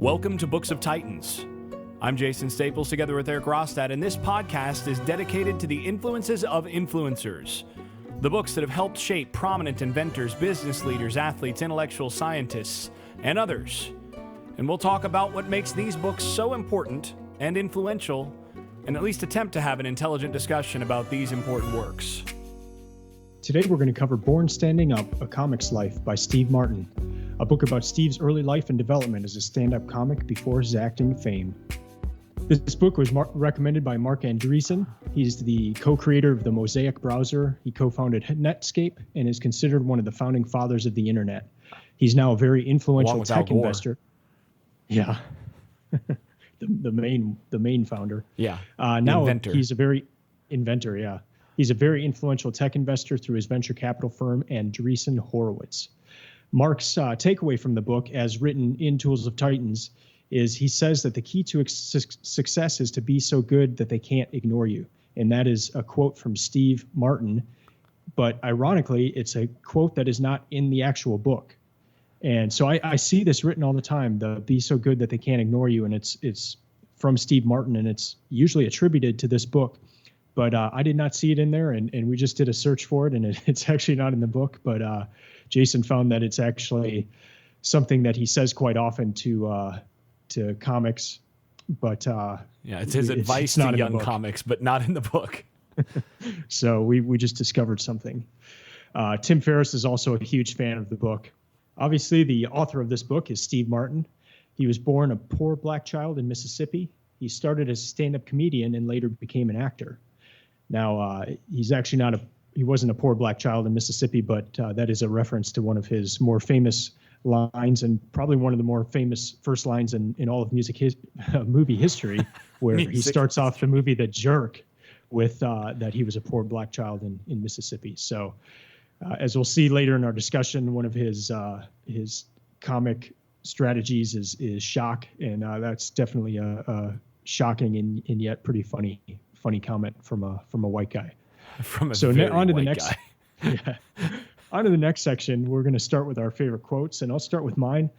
Welcome to Books of Titans. I'm Jason Staples together with Eric Rostad, and this podcast is dedicated to the influences of influencers. The books that have helped shape prominent inventors, business leaders, athletes, intellectual scientists, and others. And we'll talk about what makes these books so important and influential, and at least attempt to have an intelligent discussion about these important works. Today we're going to cover Born Standing Up, A Comic's Life by Steve Martin, a book about Steve's early life and development as a stand-up comic before his acting fame. This book was recommended by Marc Andreessen. He's the co-creator of the Mosaic browser. He co-founded Netscape and is considered one of the founding fathers of the internet. He's now a very influential tech investor. Yeah. the main founder. Yeah. Now inventor. He's a very inventor, yeah. He's a very influential tech investor through his venture capital firm, Andreessen Horowitz. Mark's takeaway from the book, as written in Tools of Titans, is he says that the key to success is to be so good that they can't ignore you. And that is a quote from Steve Martin. But ironically, it's a quote that is not in the actual book. And so I see this written all the time, the be so good that they can't ignore you. And it's from Steve Martin, and it's usually attributed to this book. But I did not see it in there, and we just did a search for it, and it's actually not in the book. But Jason found that it's actually something that he says quite often to comics. But yeah, it's his advice to young comics, but not in the book. So we just discovered something. Tim Ferriss is also a huge fan of the book. Obviously, the author of this book is Steve Martin. He was born a poor black child in Mississippi. He started as a stand-up comedian and later became an actor. Now, he's actually he wasn't a poor black child in Mississippi, but that is a reference to one of his more famous lines, and probably one of the more famous first lines in all of movie history, where he starts off the movie The Jerk with that he was a poor black child in Mississippi. So as we'll see later in our discussion, one of his comic strategies is shock, and that's definitely a shocking and yet pretty funny comment from a white guy. On to the next guy. Yeah. On to the next section, we're going to start with our favorite quotes, and I'll start with mine.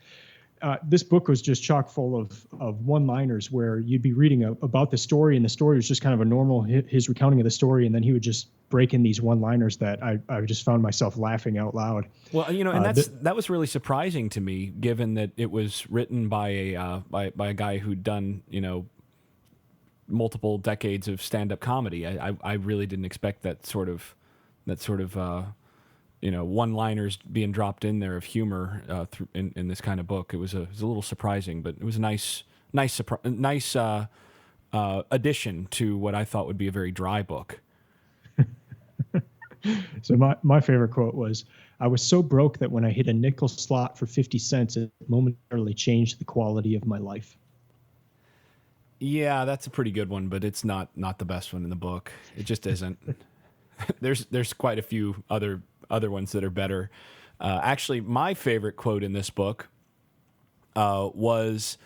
This book was just chock full of one-liners where you'd be reading about the story, and the story was just kind of a normal, his recounting of the story, and then he would just break in these one-liners that I just found myself laughing out loud. Well, and that was really surprising to me, given that it was written by a guy who'd done, multiple decades of stand-up comedy. I really didn't expect that sort of one-liners being dropped in there of humor in this kind of book. It was a little surprising, but it was a nice addition to what I thought would be a very dry book. So my favorite quote was, "I was so broke that when I hit a nickel slot for 50 cents, it momentarily changed the quality of my life." Yeah, that's a pretty good one, but it's not the best one in the book. It just isn't. There's quite a few other ones that are better. Actually, my favorite quote in this book was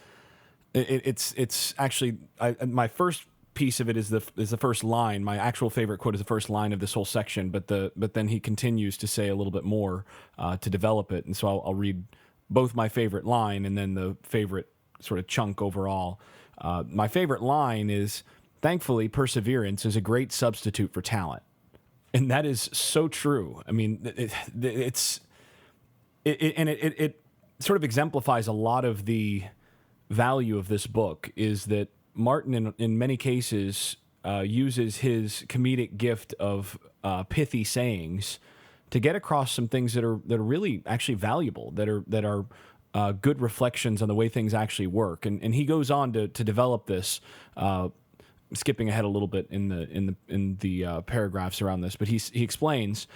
it's actually my first piece of it is the first line. My actual favorite quote is the first line of this whole section, but then he continues to say a little bit more to develop it, and so I'll read both my favorite line and then the favorite sort of chunk overall. My favorite line is, "Thankfully, perseverance is a great substitute for talent." And that is so true. I mean, it sort of exemplifies a lot of the value of this book, is that Martin, in many cases, uses his comedic gift of pithy sayings to get across some things that are really actually valuable, that are good reflections on the way things actually work, and he goes on to develop this. Skipping ahead a little bit in the paragraphs around this, but he explains,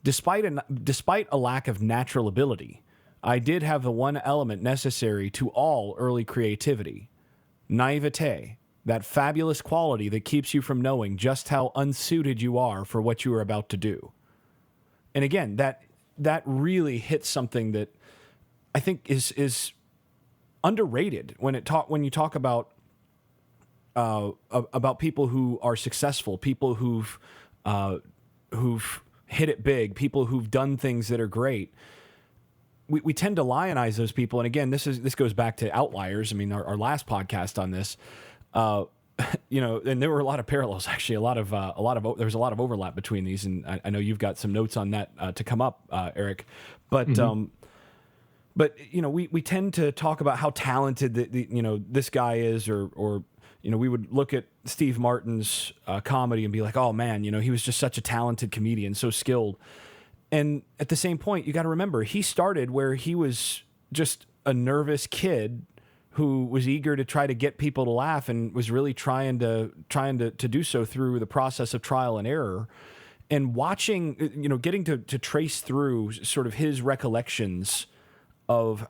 despite a lack of natural ability, I did have the one element necessary to all early creativity: naivete, that fabulous quality that keeps you from knowing just how unsuited you are for what you are about to do. And again, that really hits something that I think is underrated when you talk about people who are successful, people who've hit it big, people who've done things that are great. we tend to lionize those people. And again, this goes back to Outliers. I mean, our last podcast on this, and there were a lot of parallels, actually, there was a lot of overlap between these. And I know you've got some notes on that to come up, Eric, but, but we tend to talk about how talented this guy is, or we would look at Steve Martin's comedy and be like, oh man, he was just such a talented comedian, so skilled. And at the same point, you got to remember, he started where he was just a nervous kid who was eager to try to get people to laugh, and was really trying to do so through the process of trial and error. And watching, getting to trace through sort of his recollections of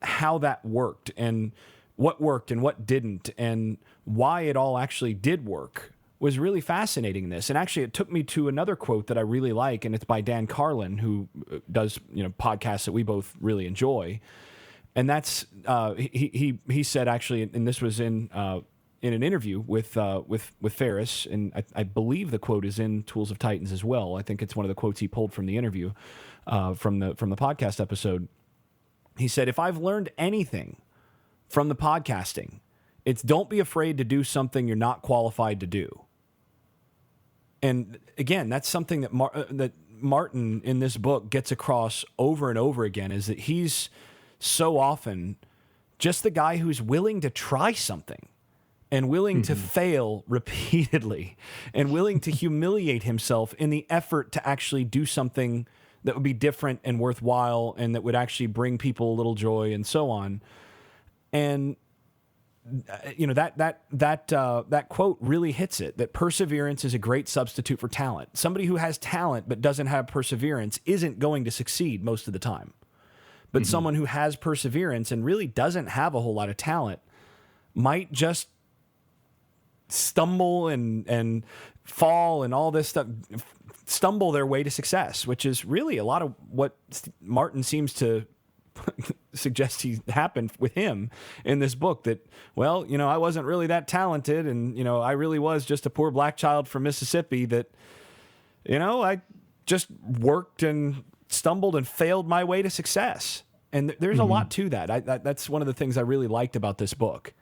how that worked and what didn't, and why it all actually did work, was really fascinating in this. And actually, it took me to another quote that I really like, and it's by Dan Carlin, who does podcasts that we both really enjoy. And that's he said, actually, and this was in an interview with Ferris, and I believe the quote is in Tools of Titans as well. I think it's one of the quotes he pulled from the interview, from the podcast episode. He said, "If I've learned anything from the podcasting, it's don't be afraid to do something you're not qualified to do." And again, that's something that Martin in this book gets across over and over again, is that he's so often just the guy who's willing to try something and willing to fail repeatedly and willing to humiliate himself in the effort to actually do something that would be different and worthwhile and that would actually bring people a little joy and so on. And that quote really hits it, that perseverance is a great substitute for talent. Somebody who has talent but doesn't have perseverance isn't going to succeed most of the time. But someone who has perseverance and really doesn't have a whole lot of talent might just stumble and fall and all this stuff, stumble their way to success, which is really a lot of what Martin seems to suggest happened with him in this book. That, well, I wasn't really that talented, and I really was just a poor black child from Mississippi that I just worked and stumbled and failed my way to success. And there's a lot to that. That's one of the things I really liked about this book.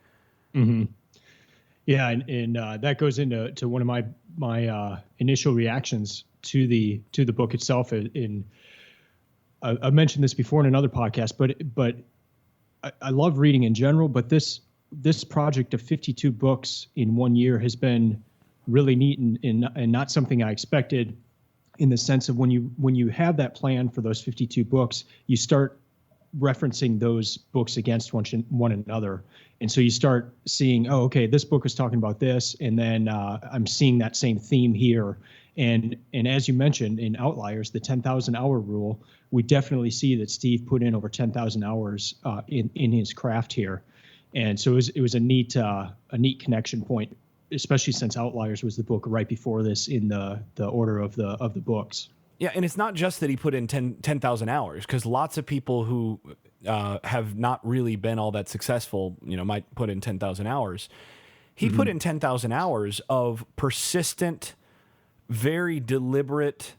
Yeah, and that goes into one of my initial reactions to the book itself. I mentioned this before in another podcast, but I love reading in general. But this project of 52 books in 1 year has been really neat and not something I expected. In the sense of when you have that plan for those 52 books, you start referencing those books against one another. And so you start seeing, oh, okay, this book is talking about this, and then I'm seeing that same theme here. And as you mentioned in Outliers, the 10,000 hour rule, we definitely see that Steve put in over 10,000 hours in his craft here. And so it was a neat connection point, especially since Outliers was the book right before this in the order of the books. Yeah, and it's not just that he put in 10,000 hours, because lots of people who have not really been all that successful, might put in 10,000 hours. He put in 10,000 hours of persistent, very deliberate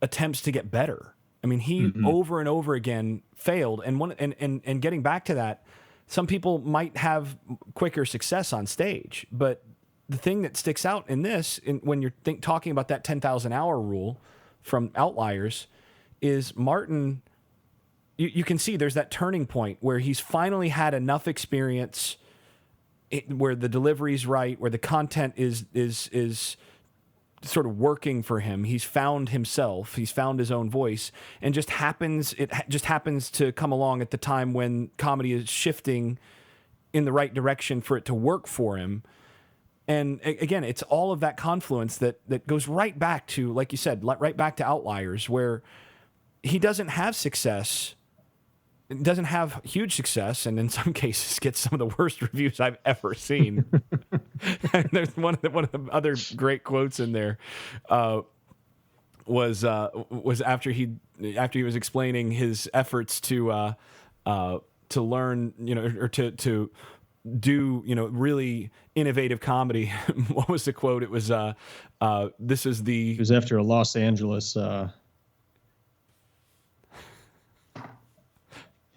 attempts to get better. I mean, he over and over again failed. And getting back to that, some people might have quicker success on stage, but the thing that sticks out in this, when you're talking about that 10,000 hour rule from Outliers, is Martin. You can see there's that turning point where he's finally had enough experience, where the delivery's right, where the content is sort of working for him. He's found himself. He's found his own voice, and it just happens to come along at the time when comedy is shifting in the right direction for it to work for him. And again, it's all of that confluence that goes right back to, like you said, right back to Outliers, where he doesn't have success, doesn't have huge success, and in some cases gets some of the worst reviews I've ever seen. And there's one of the other great quotes in there was after he was explaining his efforts to learn, or to do, really innovative comedy. What was the quote? It was this is the. It was after a Los Angeles.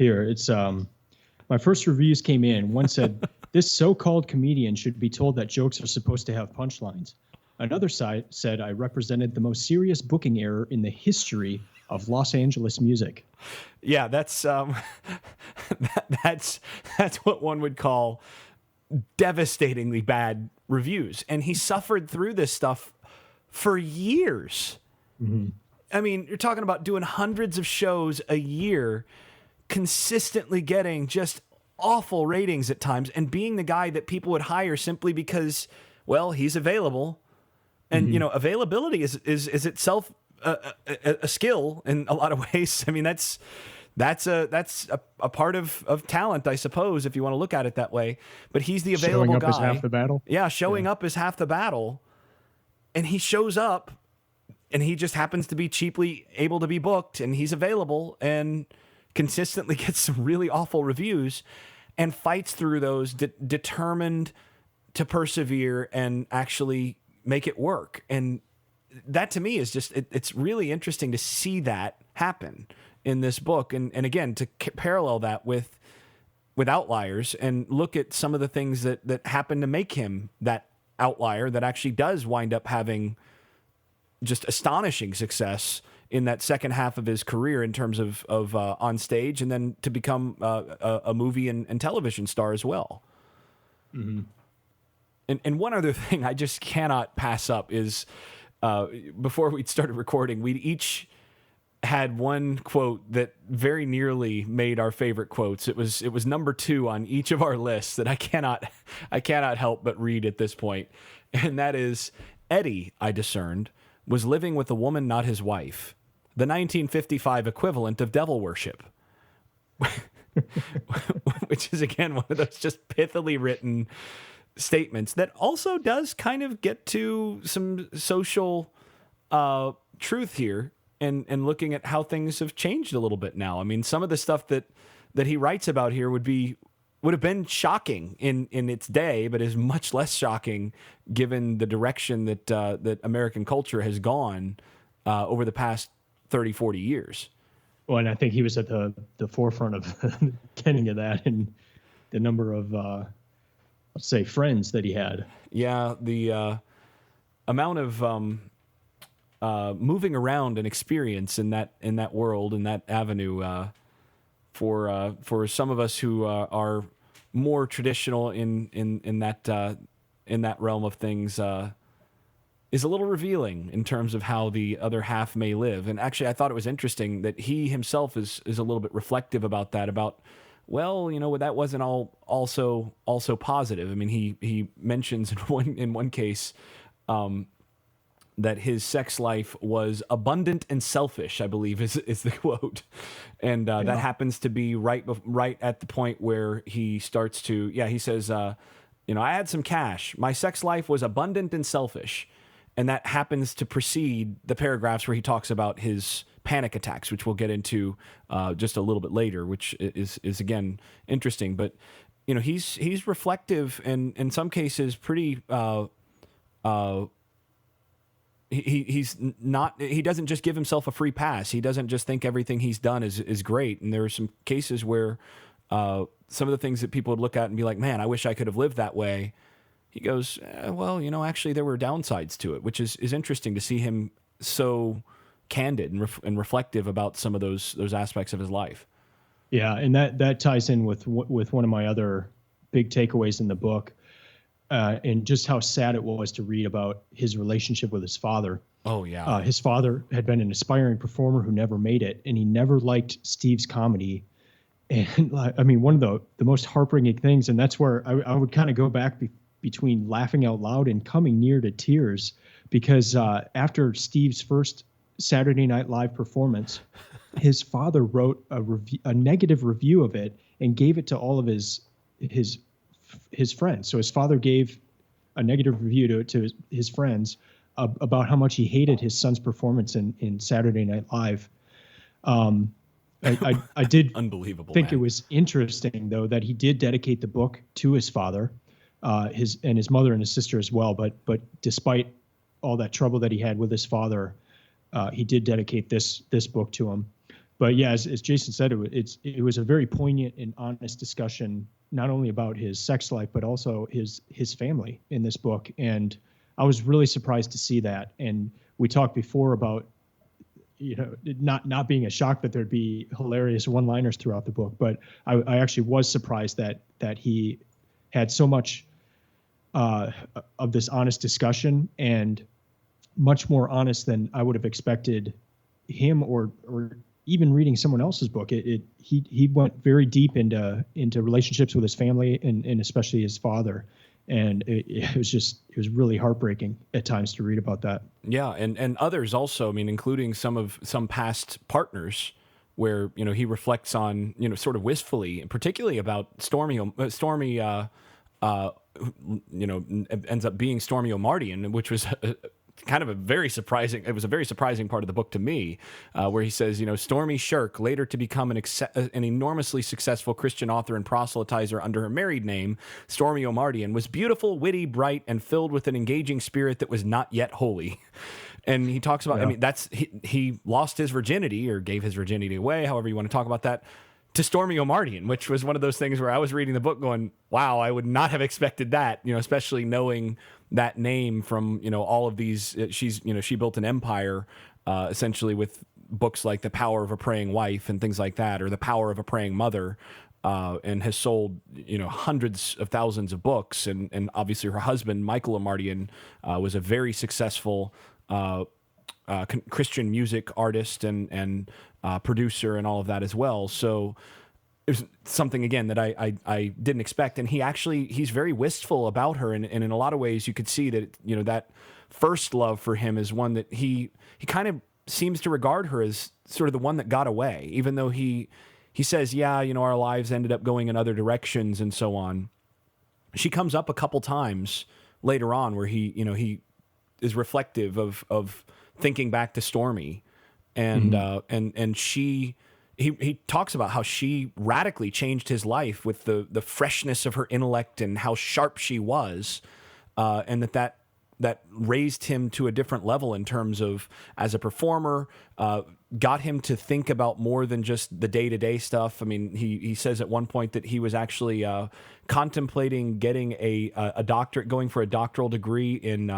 Here, it's my first reviews came in. One said, "This so-called comedian should be told that jokes are supposed to have punchlines." Another side said, "I represented the most serious booking error in the history of Los Angeles music." Yeah, that's that's what one would call devastatingly bad reviews. And he suffered through this stuff for years. Mm-hmm. I mean, you're talking about doing hundreds of shows a year, consistently getting just awful ratings at times, and being the guy that people would hire simply because, well, he's available. And, Mm-hmm. you know, availability is itself a skill in a lot of ways. I mean, that's a part of talent, I suppose, if you want to look at it that way. But he's the available Showing up guy. is half the battle. Yeah, showing up is half the battle. And he shows up, and he just happens to be cheaply able to be booked, and he's available and consistently gets some really awful reviews and fights through those, determined to persevere and actually make it work. And that to me is just, it's really interesting to see that happen in this book. And again, to parallel that with Outliers and look at some of the things that happen to make him that outlier that actually does wind up having just astonishing success in that second half of his career in terms of on stage, and then to become a movie and television star as well. Mm-hmm. And one other thing I just cannot pass up is before we started recording, we each had one quote that very nearly made our favorite quotes. It was number 2 on each of our lists that I cannot help but read at this point. And that is, Eddie, I discerned, was living with a woman not his wife, the 1955 equivalent of devil worship. Which is, again, one of those just pithily written statements that also does kind of get to some social truth here. And looking at how things have changed a little bit now. I mean, some of the stuff that he writes about here would have been shocking in its day, but is much less shocking given the direction that American culture has gone over the past 30, 40 years. Well, and I think he was at the forefront of the beginning of that, and the number of, let's say, friends that he had. Yeah, the amount of moving around and experience in that world, in that avenue, for some of us who are more traditional in that realm of things, is a little revealing in terms of how the other half may live. And actually, I thought it was interesting that he himself is a little bit reflective about that. About, well, you know, that wasn't all also positive. I mean, he mentions in one case. That his sex life was abundant and selfish, I believe is the quote. And that happens to be right at the point where he starts to, he says, I had some cash. My sex life was abundant and selfish. And that happens to precede the paragraphs where he talks about his panic attacks, which we'll get into just a little bit later, which is again, interesting. But, you know, he's reflective and in some cases pretty, he doesn't just give himself a free pass. He doesn't just think everything he's done is great. And there are some cases where some of the things that people would look at and be like, man, I wish I could have lived that way. He goes, well, you know, actually there were downsides to it, which is interesting to see him so candid and reflective about some of those aspects of his life. Yeah, and that ties in with one of my other big takeaways in the book. And just how sad it was to read about his relationship with his father. Oh, yeah. His father had been an aspiring performer who never made it, and he never liked Steve's comedy. And I mean, one of the most heartbreaking things, and that's where I would kind of go back between laughing out loud and coming near to tears, because after Steve's first Saturday Night Live performance, his father wrote a negative review of it and gave it to all of his friends. So his father gave a negative review to his friends about how much he hated his son's performance in Saturday Night Live. I did unbelievable. Think it was interesting though that he did dedicate the book to his father, his mother and his sister as well. But despite all that trouble that he had with his father, he did dedicate this book to him. But yeah, as Jason said, it was a very poignant and honest discussion, not only about his sex life, but also his family in this book. And I was really surprised to see that. And we talked before about, not being a shock that there'd be hilarious one-liners throughout the book, but I actually was surprised that he had so much of this honest discussion, and much more honest than I would have expected him, or even reading someone else's book. He went very deep into relationships with his family, and especially his father. And it was really heartbreaking at times to read about that. Yeah, and others also. I mean, including some past partners, where he reflects on sort of wistfully, particularly about Stormy. Ends up being Stormy O'Mardian, which was kind of a very surprising part of the book to me, where he says, Stormy Shirk, later to become an enormously successful Christian author and proselytizer under her married name, Stormy O'Mardian, was beautiful, witty, bright, and filled with an engaging spirit that was not yet holy. And he talks about, he lost his virginity, or gave his virginity away, however you want to talk about that, to Stormy O'Mardian, which was one of those things where I was reading the book going, wow, I would not have expected that, especially knowing that name from, all of these. She built an empire essentially with books like The Power of a Praying Wife and things like that, or The Power of a Praying Mother, and has sold, hundreds of thousands of books. And obviously her husband, Michael O'Mardian, was a very successful Christian music artist and producer and all of that as well. So it was something, again, that I didn't expect. And he's very wistful about her. And in a lot of ways you could see that, that first love for him is one that he kind of seems to regard her as sort of the one that got away, even though he says, our lives ended up going in other directions and so on. She comes up a couple times later on where he is reflective of thinking back to Stormy, and he talks about how she radically changed his life with the freshness of her intellect and how sharp she was, and that raised him to a different level in terms of as a performer, got him to think about more than just the day-to-day stuff. I mean, he says at one point that he was actually contemplating getting a doctorate, going for a doctoral degree in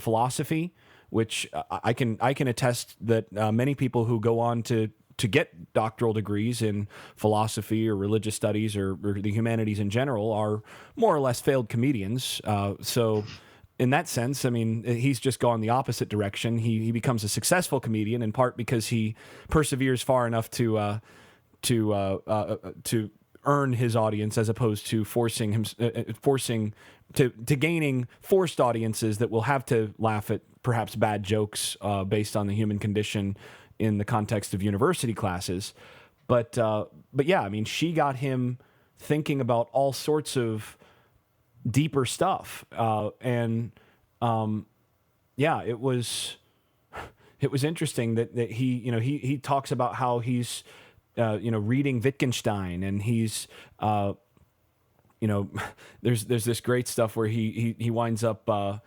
philosophy, which I can attest that many people who go on to get doctoral degrees in philosophy or religious studies or the humanities in general are more or less failed comedians. So in that sense, I mean, he's just gone the opposite direction. He becomes a successful comedian in part because he perseveres far enough to earn his audience, as opposed to forcing to gaining forced audiences that will have to laugh at perhaps bad jokes based on the human condition in the context of university classes. But yeah, I mean, she got him thinking about all sorts of deeper stuff. It was interesting that he talks about how he's reading Wittgenstein, and he's there's this great stuff where he winds up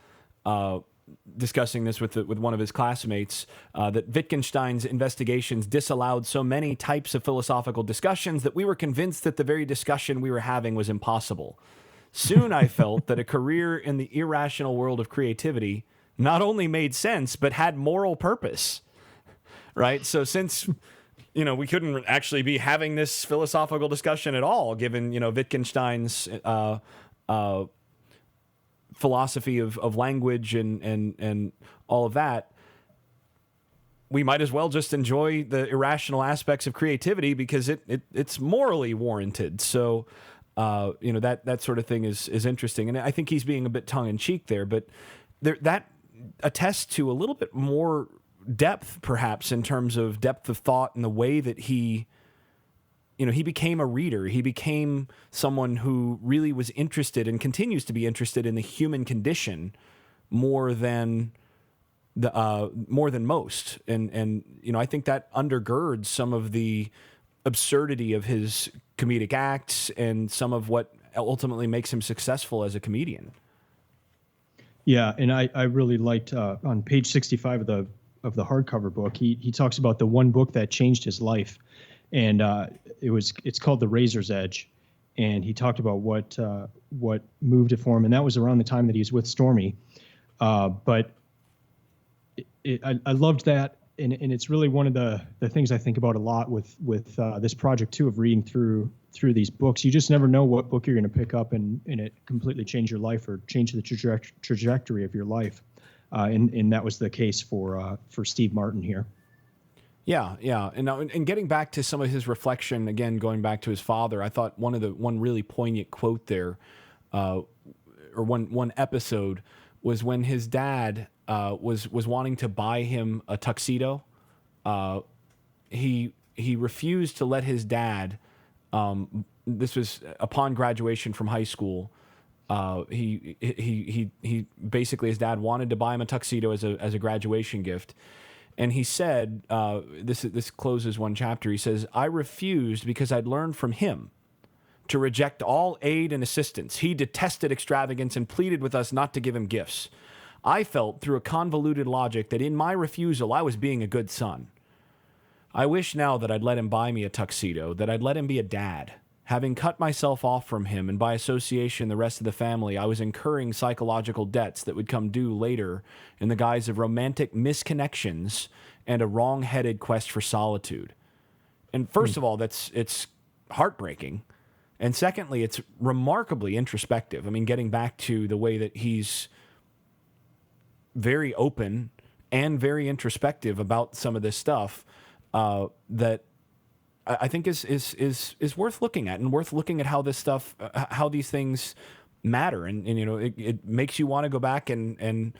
discussing this with one of his classmates, that Wittgenstein's investigations disallowed so many types of philosophical discussions that we were convinced that the very discussion we were having was impossible. Soon I felt that a career in the irrational world of creativity not only made sense, but had moral purpose. Right? So since we couldn't actually be having this philosophical discussion at all, given Wittgenstein's philosophy of language and all of that, we might as well just enjoy the irrational aspects of creativity because it's morally warranted. So that sort of thing is interesting, and I think he's being a bit tongue in cheek there, but that attests to a little bit more depth, perhaps, in terms of depth of thought and the way that he became a reader. He became someone who really was interested and continues to be interested in the human condition more than most. And I think that undergirds some of the absurdity of his comedic acts and some of what ultimately makes him successful as a comedian. Yeah, and I really liked on page 65 of of the hardcover book, he talks about the one book that changed his life, and it's called The Razor's Edge, and he talked about what moved it for him, and that was around the time that he was with Stormy. But I loved that, and it's really one of the things I think about a lot with this project too, of reading through these books. You just never know what book you're going to pick up and it completely change your life or change the trajectory of your life. And that was the case for Steve Martin here. Yeah, yeah. And getting back to some of his reflection, again, going back to his father, I thought one really poignant quote there, or one episode, was when his dad was wanting to buy him a tuxedo. He refused to let his dad. This was upon graduation from high school. He basically, his dad wanted to buy him a tuxedo as a graduation gift. And he said, this closes one chapter. He says, "I refused because I'd learned from him to reject all aid and assistance. He detested extravagance and pleaded with us not to give him gifts. I felt through a convoluted logic that in my refusal, I was being a good son. I wish now that I'd let him buy me a tuxedo, that I'd let him be a dad. Having cut myself off from him, and by association the rest of the family, I was incurring psychological debts that would come due later in the guise of romantic misconnections and a wrong-headed quest for solitude." And first of all, it's heartbreaking. And secondly, it's remarkably introspective. I mean, getting back to the way that he's very open and very introspective about some of this stuff, that I think is worth looking at, and worth looking at how this stuff, how these things matter. And you know, it makes you want to go back and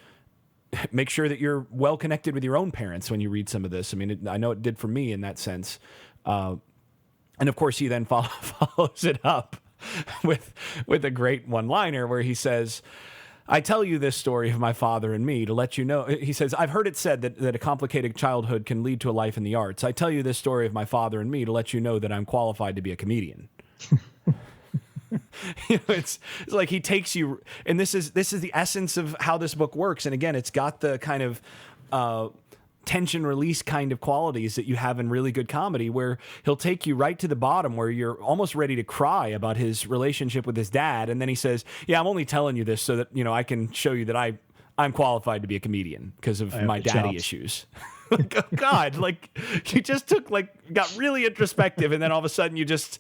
make sure that you're well connected with your own parents when you read some of this. I mean, I know it did for me in that sense. And of course, he then follows it up with a great one-liner where he says, "I tell you this story of my father and me to let you know," he says, "I've heard it said that a complicated childhood can lead to a life in the arts. I tell you this story of my father and me to let you know that I'm qualified to be a comedian." You know, it's like he takes you, and this is the essence of how this book works. And again, it's got the kind of tension release kind of qualities that you have in really good comedy, where he'll take you right to the bottom where you're almost ready to cry about his relationship with his dad. And then he says, "Yeah, I'm only telling you this so that, you know, I can show you that I'm qualified to be a comedian because of my daddy issues." Like, oh God, like you just got really introspective. And then all of a sudden you just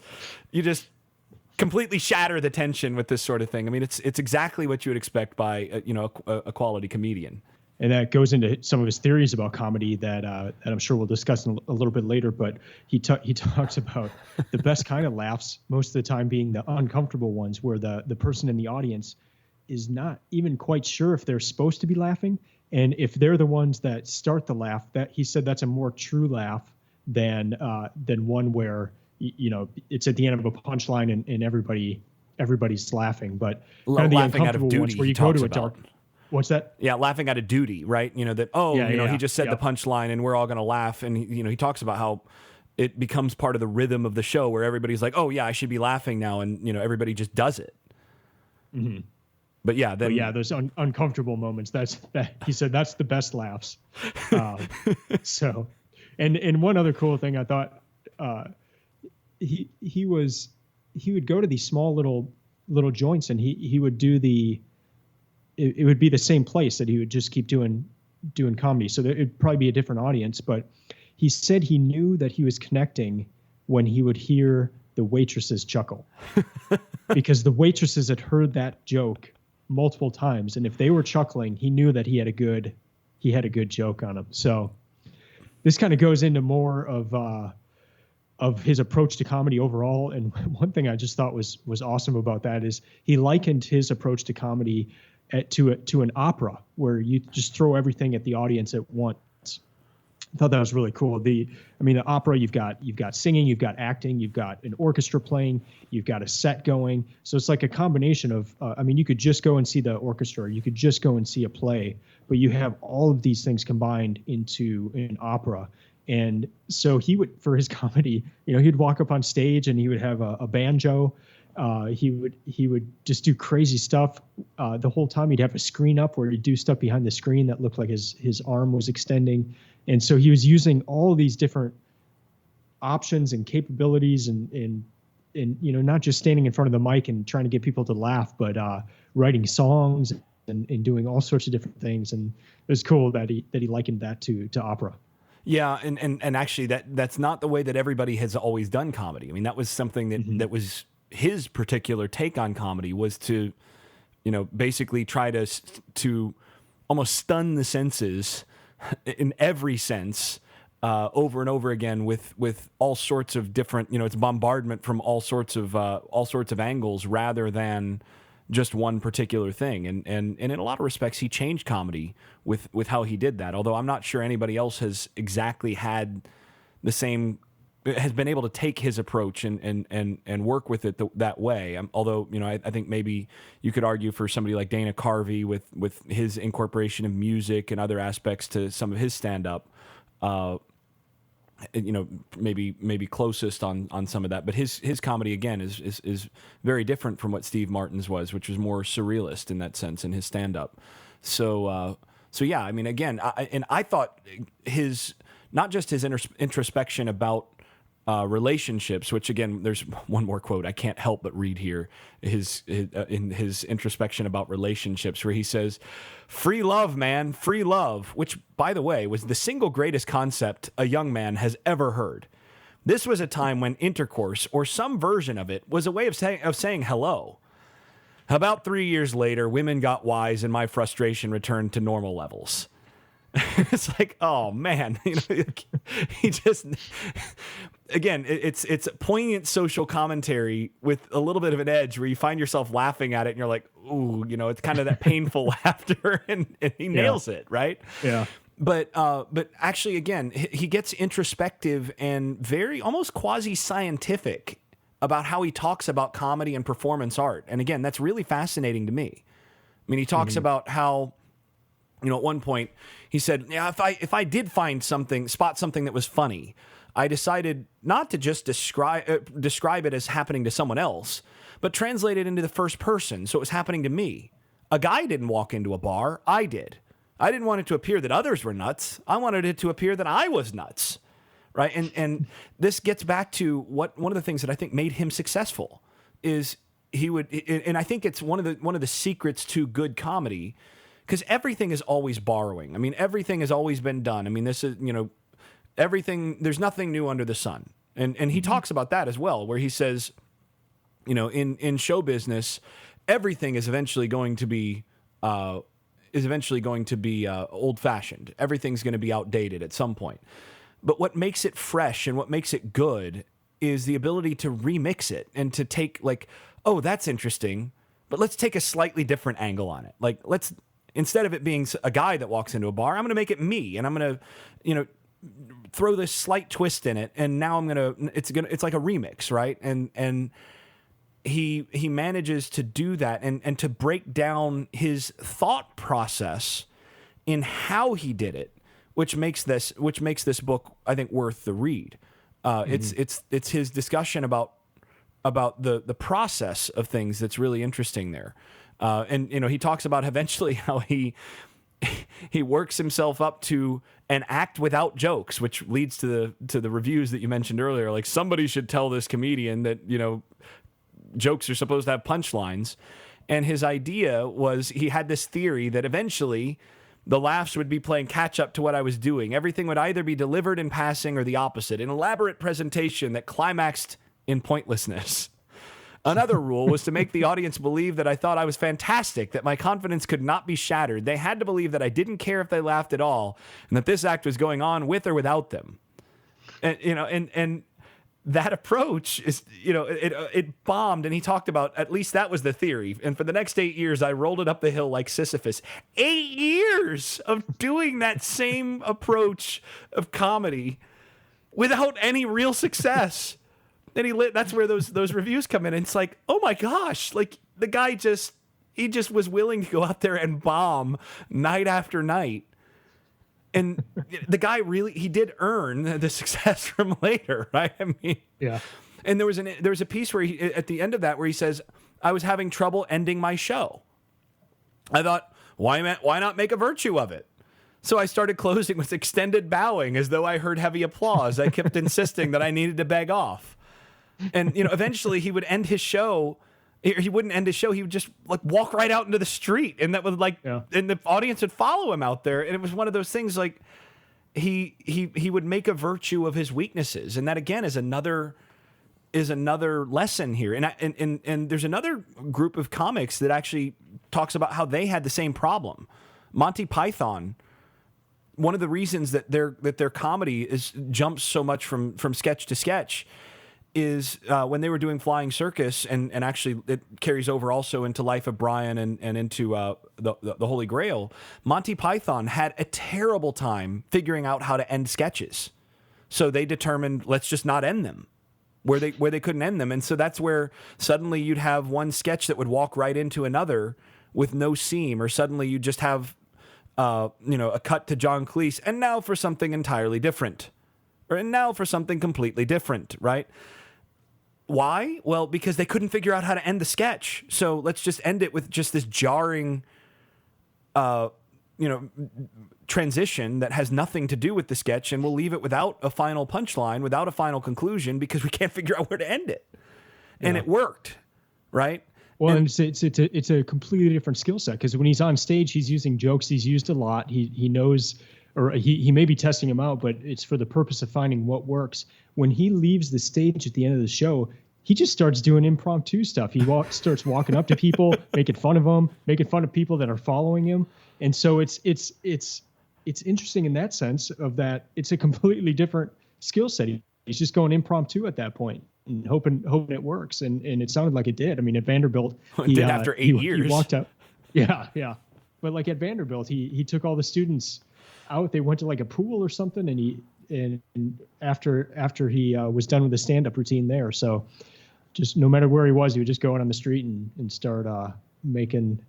completely shatter the tension with this sort of thing. I mean, it's exactly what you would expect by, a quality comedian. And that goes into some of his theories about comedy that I'm sure we'll discuss in a little bit later. But he talks about the best kind of laughs most of the time being the uncomfortable ones, where the person in the audience is not even quite sure if they're supposed to be laughing. And if they're the ones that start the laugh, that he said that's a more true laugh than one where, you know, it's at the end of a punchline and everybody's laughing. But kind of the uncomfortable ones where you go to a dark. What's that? Yeah, laughing out of duty, right? You know, that, he just said the punchline and we're all going to laugh. And, he talks about how it becomes part of the rhythm of the show where everybody's like, "Oh, yeah, I should be laughing now." And, everybody just does it. Mm-hmm. But yeah, those uncomfortable moments, he said that's the best laughs. So, and one other cool thing I thought, he would go to these small little joints, and he would do it would be the same place that he would just keep doing comedy. So it'd probably be a different audience, but he said he knew that he was connecting when he would hear the waitresses chuckle, because the waitresses had heard that joke multiple times. And if they were chuckling, he knew that he had a good joke on him. So this kind of goes into more of his approach to comedy overall. And one thing I just thought was awesome about that is he likened his approach to comedy to an opera, where you just throw everything at the audience at once. I thought that was really cool. The opera, you've got singing, you've got acting, you've got an orchestra playing, you've got a set going. So it's like a combination of, you could just go and see the orchestra, or you could just go and see a play, but you have all of these things combined into an opera. And so he would, for his comedy, he'd walk up on stage and he would have a banjo. He would just do crazy stuff. The whole time he'd have a screen up where he'd do stuff behind the screen that looked like his arm was extending. And so he was using all these different options and capabilities and not just standing in front of the mic and trying to get people to laugh, but writing songs and doing all sorts of different things. And it was cool that he likened that to opera. Yeah, and actually that's not the way that everybody has always done comedy. I mean, that was something that was his particular take on comedy, was to, basically try to almost stun the senses in every sense, over and over again with all sorts of different, it's bombardment from all sorts of angles rather than just one particular thing. And in a lot of respects, he changed comedy with how he did that. Although I'm not sure anybody else has exactly had the same, has been able to take his approach and work with it that way. Although, I think maybe you could argue for somebody like Dana Carvey with his incorporation of music and other aspects to some of his stand-up, maybe closest on some of that. But his comedy, again, is very different from what Steve Martin's was, which was more surrealist in that sense in his stand-up. So yeah, I mean, again, I thought not just his introspection about relationships, which again, there's one more quote I can't help but read here, in his introspection about relationships, where he says, "Free love, man, free love," which, by the way, was the single greatest concept a young man has ever heard. This was a time when intercourse, or some version of it, was a way of saying hello. About 3 years later, women got wise and my frustration returned to normal levels. It's like, oh man, he just, again, it's poignant social commentary with a little bit of an edge where you find yourself laughing at it and you're like, ooh, it's kind of that painful laughter, and he nails it, right? Yeah. But actually, again, he gets introspective and very almost quasi-scientific about how he talks about comedy and performance art. And again, that's really fascinating to me. I mean, he talks about how, at one point he said, yeah, if I did spot something that was funny, I decided not to just describe it as happening to someone else, but translate it into the first person. So it was happening to me. A guy didn't walk into a bar. I did. I didn't want it to appear that others were nuts. I wanted it to appear that I was nuts. Right. And this gets back to one of the things that I think made him successful is he would, and I think it's one of the secrets to good comedy, because everything is always borrowing. I mean, everything has always been done. I mean, this is, everything, there's nothing new under the sun. And he talks about that as well, where he says, in show business, everything is eventually going to be old fashioned. Everything's going to be outdated at some point. But what makes it fresh and what makes it good is the ability to remix it and to take, like, oh, that's interesting, but let's take a slightly different angle on it. Like, instead of it being a guy that walks into a bar, I'm going to make it me, and I'm going to, throw this slight twist in it, and now it's like a remix, right? And he manages to do that and to break down his thought process in how he did it, which makes this book, I think, worth the read. It's his discussion about the process of things that's really interesting there. And he talks about eventually how he works himself up to an act without jokes, which leads to the reviews that you mentioned earlier. Like, somebody should tell this comedian that, jokes are supposed to have punchlines. And his idea was, he had this theory that eventually the laughs would be playing catch up to what I was doing. Everything would either be delivered in passing or the opposite, an elaborate presentation that climaxed in pointlessness. Another rule was to make the audience believe that I thought I was fantastic, that my confidence could not be shattered. They had to believe that I didn't care if they laughed at all, and that this act was going on with or without them. And that approach is, it bombed, and he talked about, at least that was the theory. And for the next 8 years, I rolled it up the hill like Sisyphus. 8 years of doing that same approach of comedy without any real success. And that's where those reviews come in. And it's like, oh my gosh, like, the guy just was willing to go out there and bomb night after night. And the guy he did earn the success from later, right? I mean, yeah. And there was a piece where at the end of that, where he says, I was having trouble ending my show. I thought, why not make a virtue of it? So I started closing with extended bowing as though I heard heavy applause. I kept insisting that I needed to beg off. And, eventually he would end his show. He wouldn't end his show. He would just like walk right out into the street, and that would and the audience would follow him out there. And it was one of those things like he would make a virtue of his weaknesses. And that again is another lesson here. And there's another group of comics that actually talks about how they had the same problem. Monty Python, one of the reasons that their comedy jumps so much from sketch to sketch is when they were doing Flying Circus, and actually it carries over also into Life of Brian and into the Holy Grail. Monty Python had a terrible time figuring out how to end sketches. So they determined, let's just not end them where they couldn't end them. And so that's where suddenly you'd have one sketch that would walk right into another with no seam, or suddenly you just have a cut to John Cleese, and now for something entirely different, and now for something completely different, right? Why? Well, because they couldn't figure out how to end the sketch. So let's just end it with just this jarring, transition that has nothing to do with the sketch, and we'll leave it without a final punchline, without a final conclusion, because we can't figure out where to end it. And it worked, right? Well, and it's a completely different skill set, because when he's on stage, he's using jokes he's used a lot. He knows, or he may be testing them out, but it's for the purpose of finding what works. When he leaves the stage at the end of the show, he just starts doing impromptu stuff. He starts walking up to people, making fun of them, making fun of people that are following him. And so it's interesting in that sense of that it's a completely different skill set. He's just going impromptu at that point and hoping it works. And it sounded like it did. I mean, at Vanderbilt, he did after 8 years. He walked out. Yeah. But like at Vanderbilt, he took all the students out. They went to like a pool or something, and after he was done with the stand-up routine there. So just no matter where he was, he would just go out on the street and start making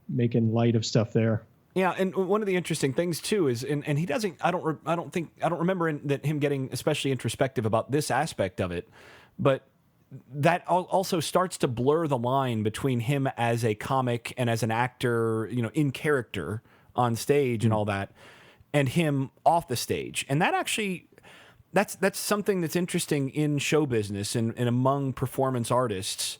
light of stuff there. Yeah, and one of the interesting things too is, and he doesn't. I don't remember that him getting especially introspective about this aspect of it, but that also starts to blur the line between him as a comic and as an actor, in character on stage and all that, and him off the stage. And that actually, that's something that's interesting in show business and among performance artists.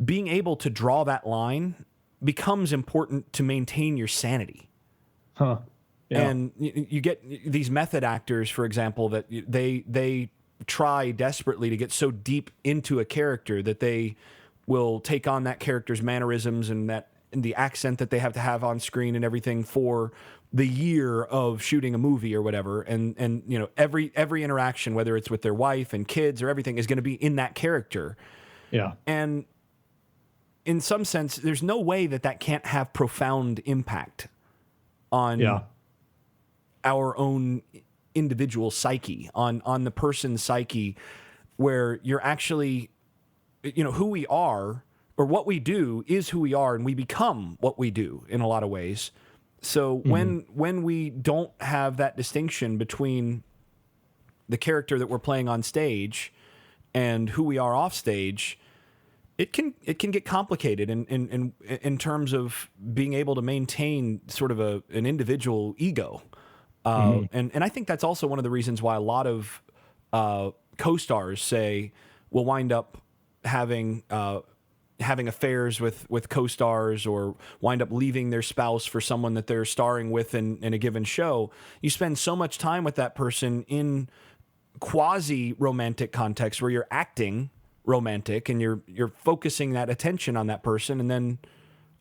Being able to draw that line becomes important to maintain your sanity. Yeah. And you get these method actors, for example, that they try desperately to get so deep into a character that they will take on that character's mannerisms and the accent that they have to have on screen and everything for the year of shooting a movie or whatever. And every interaction, whether it's with their wife and kids or everything, is going to be in that character. Yeah. And in some sense, there's no way that can't have profound impact on our own individual psyche, on the person's psyche, where you're actually, who we are or what we do is who we are, and we become what we do in a lot of ways. So when we don't have that distinction between the character that we're playing on stage and who we are off stage, it can get complicated in terms of being able to maintain sort of an individual ego. And I think that's also one of the reasons why a lot of co-stars say will wind up having affairs with co-stars, or wind up leaving their spouse for someone that they're starring with in a given show. You spend so much time with that person in quasi-romantic context where you're acting romantic and you're focusing that attention on that person, and then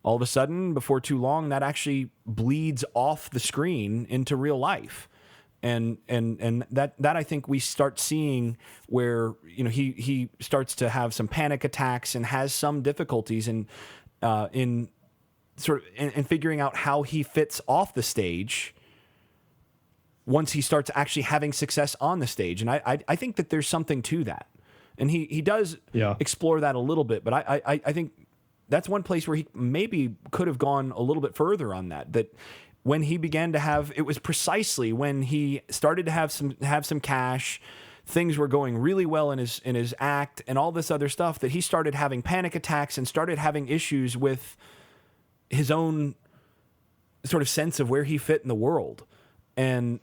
all of a sudden, before too long, that actually bleeds off the screen into real life. And that I think we start seeing where he starts to have some panic attacks and has some difficulties in figuring out how he fits off the stage once he starts actually having success on the stage. And I think that there's something to that. And he does explore that a little bit, but I think that's one place where he maybe could have gone a little bit further on that. That when he began to have, it was precisely when he started to have some cash, things were going really well in his act and all this other stuff, that he started having panic attacks and started having issues with his own sort of sense of where he fit in the world. And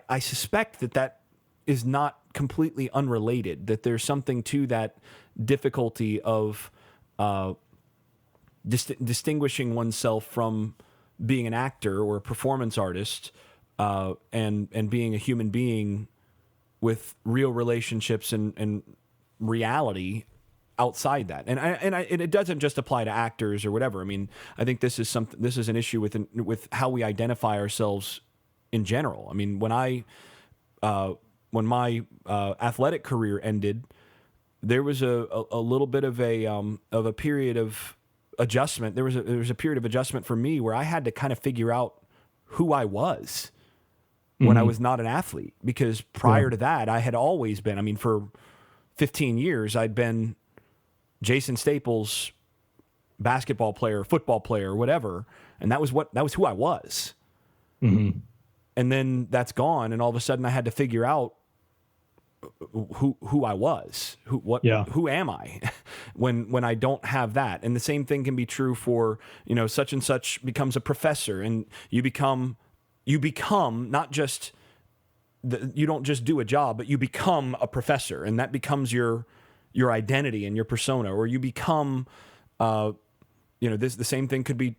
I suspect that is not completely unrelated, that there's something to that difficulty of distinguishing oneself from being an actor or a performance artist, and being a human being with real relationships and reality outside that. And it doesn't just apply to actors or whatever. I mean, I think this is an issue with how we identify ourselves in general. I mean, when my athletic career ended, there was a little bit of a period of adjustment. There was a period of adjustment for me where I had to kind of figure out who I was when I was not an athlete, because prior to that, I had always been, I mean, for 15 years, I'd been Jason Staples, basketball player, football player, whatever. And that was who I was. Mm-hmm. And then that's gone. And all of a sudden I had to figure out who I was, who am I when I don't have that. And the same thing can be true for, such and such becomes a professor, and you become not just you don't just do a job, but you become a professor, and that becomes your identity and your persona. Or you become, the same thing could be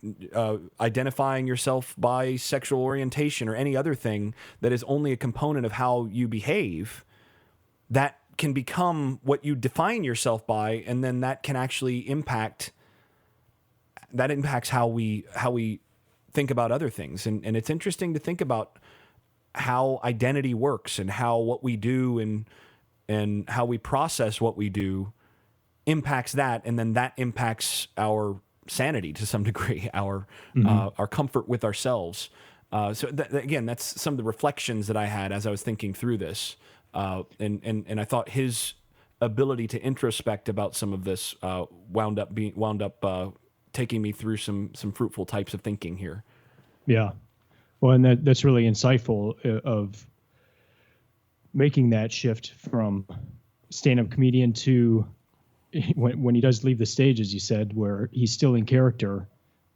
identifying yourself by sexual orientation or any other thing that is only a component of how you behave. That can become what you define yourself by, and then that can actually impacts how we think about other things. And it's interesting to think about how identity works, and how what we do and how we process what we do impacts that, and then that impacts our sanity to some degree, our comfort with ourselves. So again, that's some of the reflections that I had as I was thinking through this. And I thought his ability to introspect about some of this wound up taking me through some fruitful types of thinking here. Yeah. Well, and that's really insightful of making that shift from stand-up comedian to when he does leave the stage, as you said, where he's still in character,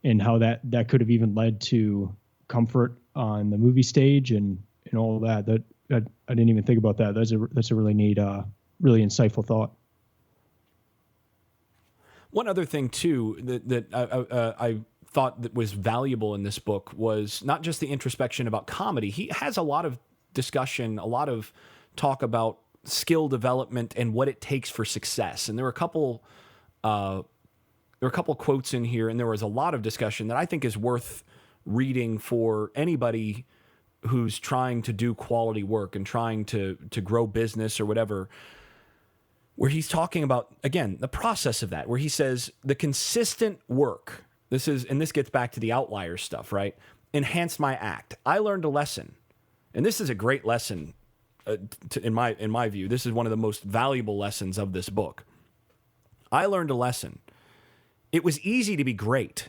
and how that could have even led to comfort on the movie stage and all that. That I didn't even think about that. That's a really neat, really insightful thought. One other thing too that I thought that was valuable in this book was not just the introspection about comedy. He has a lot of discussion, a lot of talk about skill development and what it takes for success. And there were a couple quotes in here, and there was a lot of discussion that I think is worth reading for anybody who's trying to do quality work and trying to grow business or whatever, where he's talking about, again, the process of that, where he says the consistent work, this gets back to the outlier stuff, right? Enhanced my act. I learned a lesson, and this is a great lesson in my view. This is one of the most valuable lessons of this book. I learned a lesson. It was easy to be great.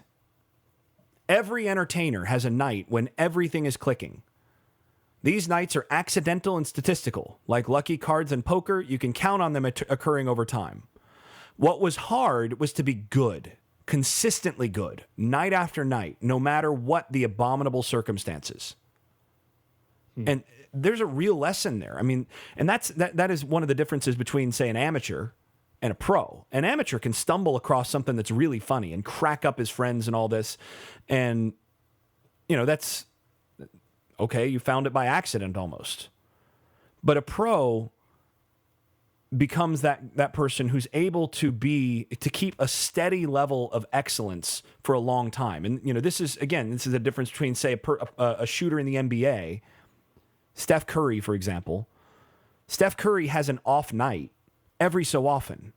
Every entertainer has a night when everything is clicking. These nights are accidental and statistical. Like lucky cards and poker, you can count on them occurring over time. What was hard was to be good, consistently good, night after night, no matter what the abominable circumstances. And there's a real lesson there. I mean, and that is one of the differences between, say, an amateur and a pro. An amateur can stumble across something that's really funny and crack up his friends and all this. And, that's okay. You found it by accident almost. But a pro becomes that person who's able to keep a steady level of excellence for a long time. And, this is a difference between, say, a shooter in the NBA, Steph Curry, for example. Steph Curry has an off night every so often,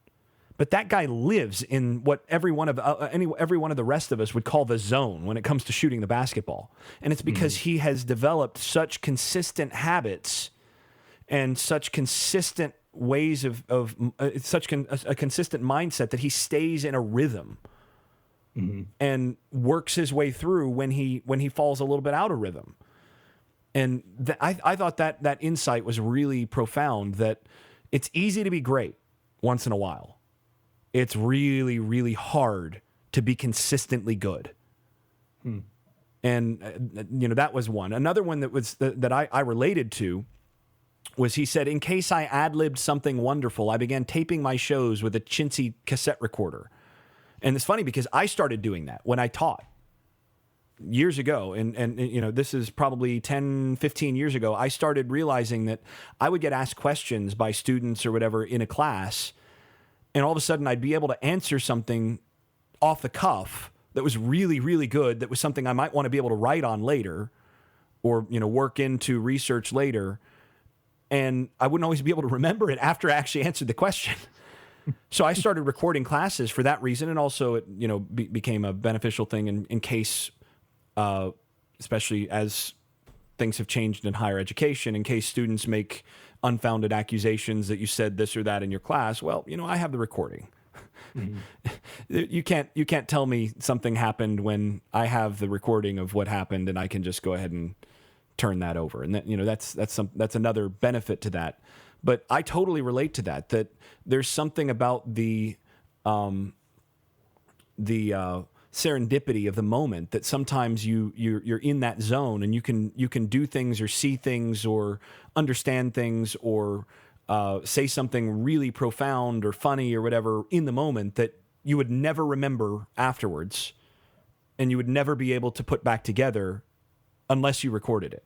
but that guy lives in what every one of the rest of us would call the zone when it comes to shooting the basketball. And it's because he has developed such consistent habits and such consistent ways of a consistent mindset that he stays in a rhythm and works his way through when he falls a little bit out of rhythm. And I thought that insight was really profound, that it's easy to be great once in a while. It's really, really hard to be consistently good. And that was one. Another one that was that I related to was, he said, in case I ad-libbed something wonderful, I began taping my shows with a chintzy cassette recorder. And it's funny because I started doing that when I taught years ago. And this is probably 10, 15 years ago. I started realizing that I would get asked questions by students or whatever in a class, and all of a sudden I'd be able to answer something off the cuff that was really, really good, that was something I might want to be able to write on later or, work into research later. And I wouldn't always be able to remember it after I actually answered the question. So I started recording classes for that reason. And also it, became a beneficial thing in case, especially as things have changed in higher education, in case students make unfounded accusations that you said this or that in your class. Well, I have the recording. Mm-hmm. You can't tell me something happened when I have the recording of what happened, and I can just go ahead and turn that over. And that's another benefit to that. But I totally relate to that there's something about the serendipity of the moment, that sometimes you're in that zone and you can do things or see things or understand things or say something really profound or funny or whatever in the moment that you would never remember afterwards, and you would never be able to put back together unless you recorded it.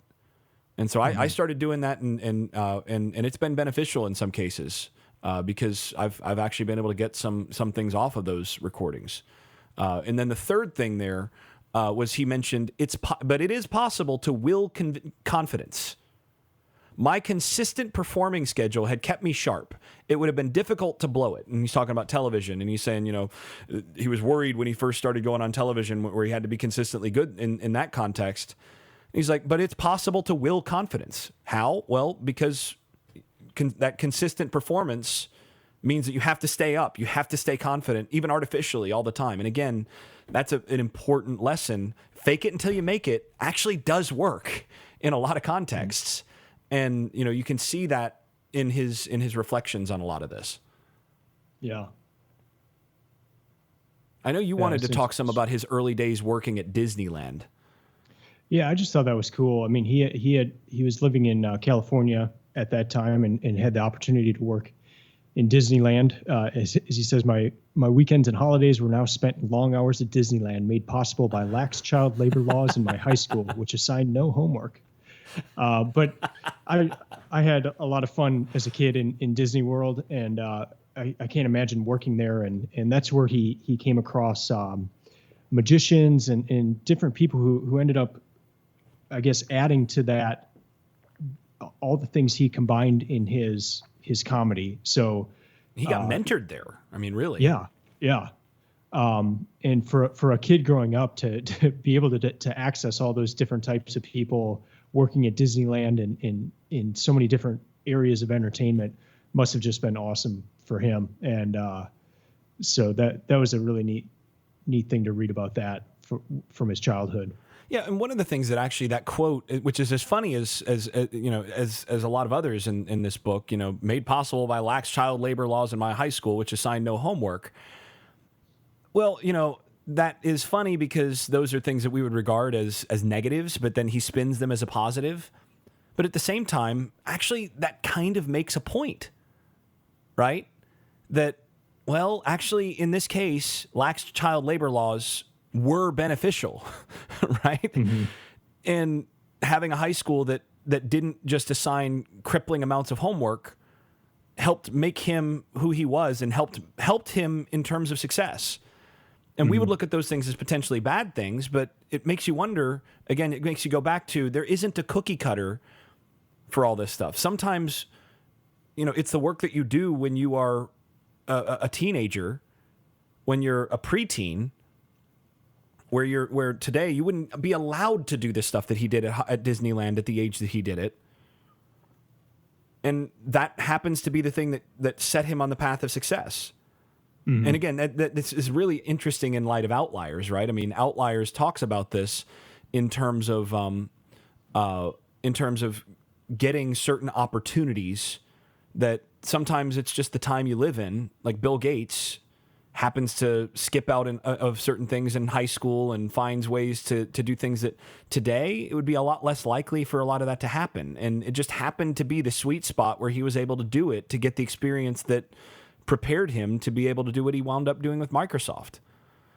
And so I started doing that, and it's been beneficial in some cases because I've actually been able to get some things off of those recordings. And then the third thing there was, he mentioned but it is possible to will confidence. My consistent performing schedule had kept me sharp. It would have been difficult to blow it. And he's talking about television, and he's saying, he was worried when he first started going on television where he had to be consistently good in that context. He's like, but it's possible to will confidence. How? Well, because that consistent performance means that you have to stay up. You have to stay confident, even artificially, all the time. And again, that's an important lesson. Fake it until you make it actually does work in a lot of contexts. And, you can see that in his reflections on a lot of this. Yeah. I know you wanted to talk some about his early days working at Disneyland. Yeah, I just thought that was cool. I mean, he was living in California at that time and had the opportunity to work in Disneyland. As he says, my weekends and holidays were now spent in long hours at Disneyland, made possible by lax child labor laws in my high school, which assigned no homework. But I had a lot of fun as a kid in Disney World, and I can't imagine working there. And that's where he came across magicians and different people who ended up, I guess, adding to that all the things he combined in his comedy. So he got mentored there. I mean, really. Yeah. Yeah. And for a kid growing up to be able to access all those different types of people working at Disneyland and in so many different areas of entertainment must have just been awesome for him. And so that was a really neat thing to read about that from his childhood. Yeah, and one of the things that actually that quote, which is as funny as a lot of others in this book, made possible by lax child labor laws in my high school, which assigned no homework. Well, that is funny because those are things that we would regard as negatives, but then he spins them as a positive. But at the same time, actually, that kind of makes a point, right? That, well, actually, in this case, lax child labor laws were beneficial, right? Mm-hmm. And having a high school that didn't just assign crippling amounts of homework helped make him who he was and helped him in terms of success. And we would look at those things as potentially bad things, but it makes you wonder, again, it makes you go back to, there isn't a cookie cutter for all this stuff. Sometimes, it's the work that you do when you are a teenager, when you're a preteen, where today you wouldn't be allowed to do this stuff that he did at Disneyland at the age that he did it. And that happens to be the thing that set him on the path of success. Mm-hmm. And again, this is really interesting in light of Outliers, right? I mean, Outliers talks about this in terms of getting certain opportunities that sometimes it's just the time you live in. Like Bill Gates, happens to skip out of certain things in high school and finds ways to do things that today it would be a lot less likely for a lot of that to happen. And it just happened to be the sweet spot where he was able to do it, to get the experience that prepared him to be able to do what he wound up doing with Microsoft.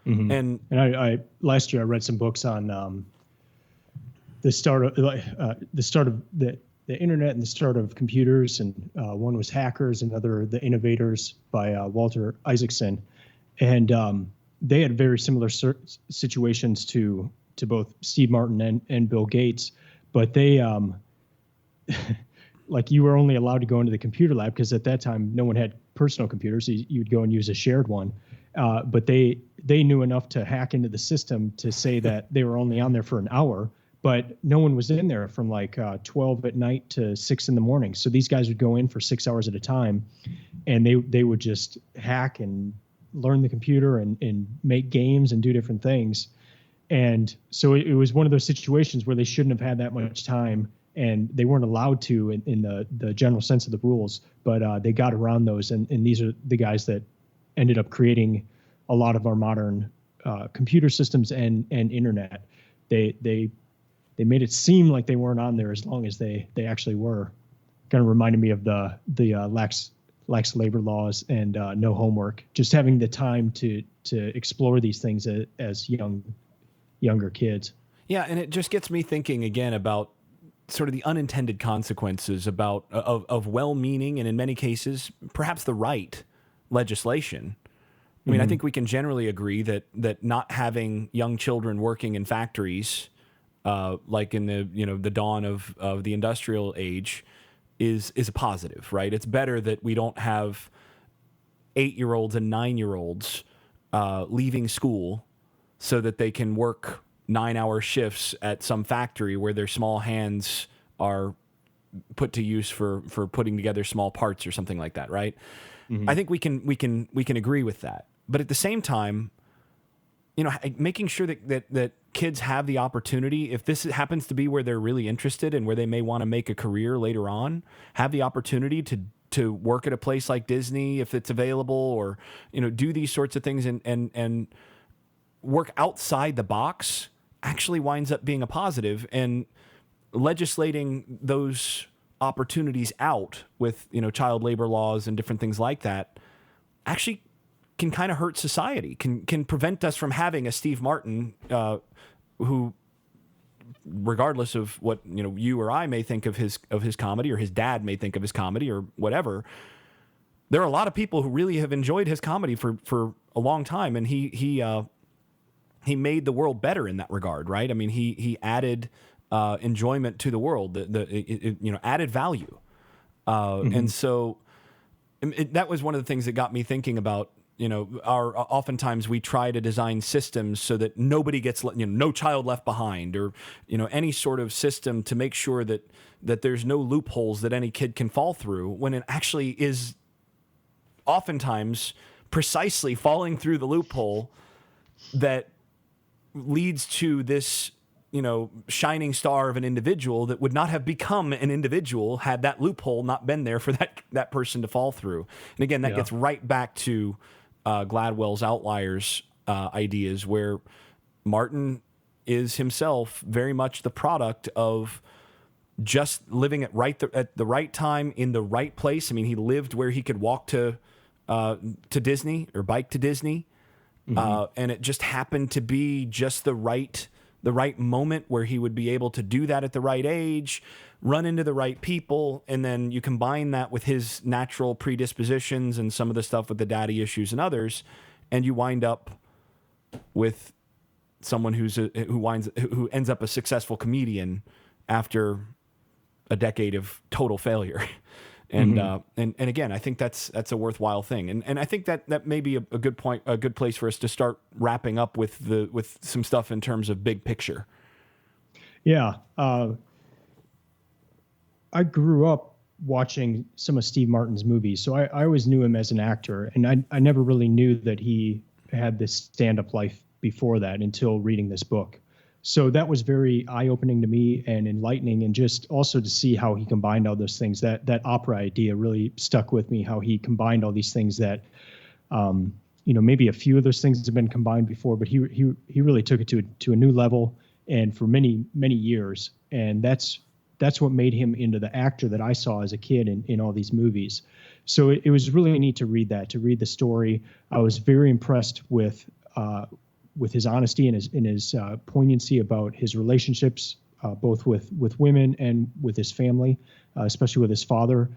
Mm-hmm. And I last year I read some books on the start of the internet and the start of computers, and one was Hackers, another The Innovators by Walter Isaacson, and they had very similar situations to both Steve Martin and Bill Gates, but they like you were only allowed to go into the computer lab because at that time no one had personal computers. You would go and use a shared one, but they knew enough to hack into the system to say that they were only on there for an hour. But no one was in there from like 12 at night to 6 in the morning. So these guys would go in for 6 hours at a time, and they would just hack and learn the computer and make games and do different things. And so it was one of those situations where they shouldn't have had that much time, and they weren't allowed to in the general sense of the rules. But they got around those, and these are the guys that ended up creating a lot of our modern computer systems and internet. They made it seem like they weren't on there as long as they actually were. Kind of reminded me of the lax labor laws and no homework. Just having the time to explore these things as younger kids. Yeah, and it just gets me thinking again about sort of the unintended consequences of well-meaning and in many cases perhaps the right legislation. I mean, I think we can generally agree that not having young children working in factories, like in the dawn of the industrial age, is a positive, right? It's better that we don't have 8-year-olds and 9-year-olds leaving school so that they can work 9-hour shifts at some factory where their small hands are put to use for putting together small parts or something like that, right? I think we can agree with that. But at the same time, making sure that kids have the opportunity, if this happens to be where they're really interested and where they may want to make a career later on, have the opportunity to work at a place like Disney if it's available, or do these sorts of things and work outside the box actually winds up being a positive. And legislating those opportunities out with child labor laws and different things like that actually can kind of hurt society, can prevent us from having a Steve Martin who, regardless of what you or I may think of his comedy, or his dad may think of his comedy, or whatever, there are a lot of people who really have enjoyed his comedy for a long time, and he made the world better in that regard, right? I mean, he added enjoyment to the world, added value, and so that was one of the things that got me thinking about. Oftentimes we try to design systems so that nobody gets, no child left behind, or, any sort of system to make sure that there's no loopholes that any kid can fall through, when it actually is oftentimes precisely falling through the loophole that leads to this, shining star of an individual that would not have become an individual had that loophole not been there for that person to fall through. And again, that gets right back to Gladwell's Outliers ideas, where Martin is himself very much the product of just living at the right time in the right place. I mean, he lived where he could walk to Disney or bike to Disney, and it just happened to be just the right moment where he would be able to do that at the right age, run into the right people, and then you combine that with his natural predispositions and some of the stuff with the daddy issues and others, and you wind up with someone who ends up a successful comedian after a decade of total failure. And again, I think that's a worthwhile thing, and I think that may be a good point, a good place for us to start wrapping up with some stuff in terms of big picture. Yeah, I grew up watching some of Steve Martin's movies, so I always knew him as an actor, and I never really knew that he had this stand-up life before that until reading this book. So that was very eye-opening to me and enlightening, and just also to see how he combined all those things. That opera idea really stuck with me, how he combined all these things that, maybe a few of those things have been combined before, but he really took it to a new level, and for many years, and that's what made him into the actor that I saw as a kid in all these movies. So it was really neat to read the story. I was very impressed with his honesty and his poignancy about his relationships, both with women and with his family, especially with his father.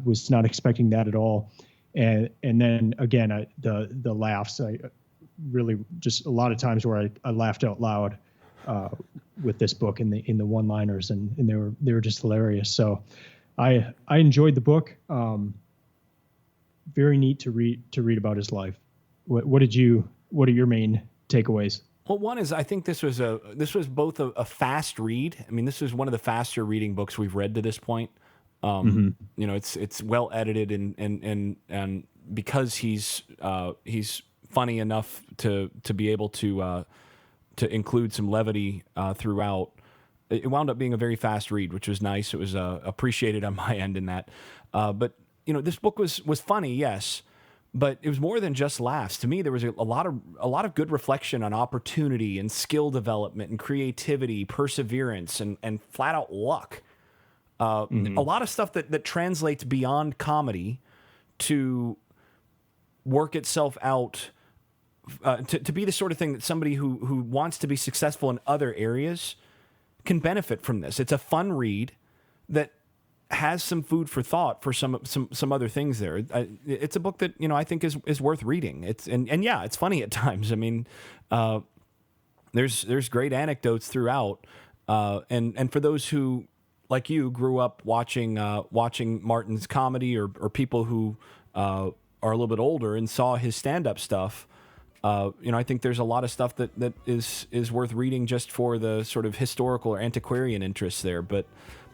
Was not expecting that at all. And then again, the laughs. I really just a lot of times where I laughed out loud with this book in the one-liners, and they were just hilarious. So I enjoyed the book. Very neat to read about his life. What are your main takeaways? Well, one is I think this was both a fast read. I mean, this was one of the faster reading books we've read to this point. It's well edited and because he's funny enough to be able to include some levity throughout. It wound up being a very fast read, which was nice. It was appreciated on my end in that. But this book was funny, yes, but it was more than just laughs. To me, there was a lot of good reflection on opportunity and skill development and creativity, perseverance, and flat out luck. A lot of stuff that translates beyond comedy to work itself out, to be the sort of thing that somebody who wants to be successful in other areas can benefit from this. It's a fun read that has some food for thought for some other things there. It's a book that I think is worth reading. It's funny at times. I mean, there's great anecdotes throughout, and for those who, like you, grew up watching Martin's comedy, or people who are a little bit older and saw his stand-up stuff, I think there's a lot of stuff that is worth reading just for the sort of historical or antiquarian interest there. But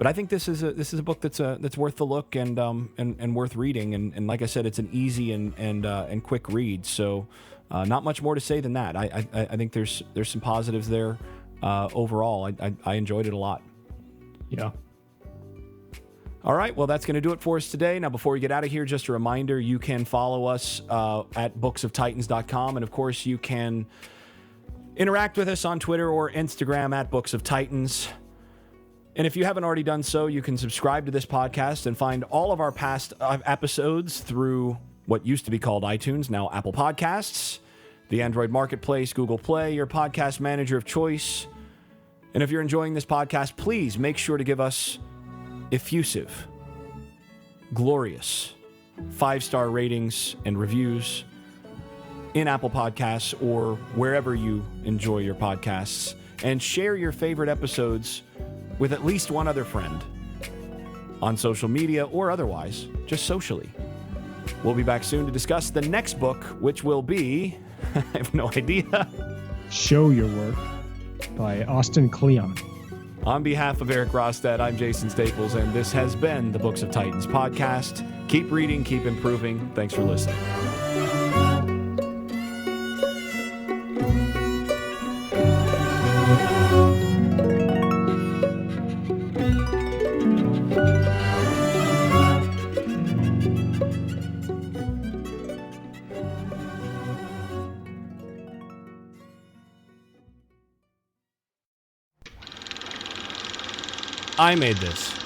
I think this is a book that's worth the look and worth reading. And like I said, it's an easy and quick read. So not much more to say than that. I think there's some positives there overall. I enjoyed it a lot. Yeah. All right, well, that's going to do it for us today. Now, before we get out of here, just a reminder, you can follow us at booksoftitans.com. And, of course, you can interact with us on Twitter or Instagram at Books of Titans. And if you haven't already done so, you can subscribe to this podcast and find all of our past episodes through what used to be called iTunes, now Apple Podcasts, the Android Marketplace, Google Play, your podcast manager of choice. And if you're enjoying this podcast, please make sure to give us effusive, glorious 5-star ratings and reviews in Apple Podcasts or wherever you enjoy your podcasts, and share your favorite episodes with at least one other friend on social media or otherwise, just socially. We'll be back soon to discuss the next book, which will be, I have no idea. Show Your Work by Austin Kleon. On behalf of Eric Rostad, I'm Jason Staples, and this has been the Books of Titans podcast. Keep reading, keep improving. Thanks for listening. I made this.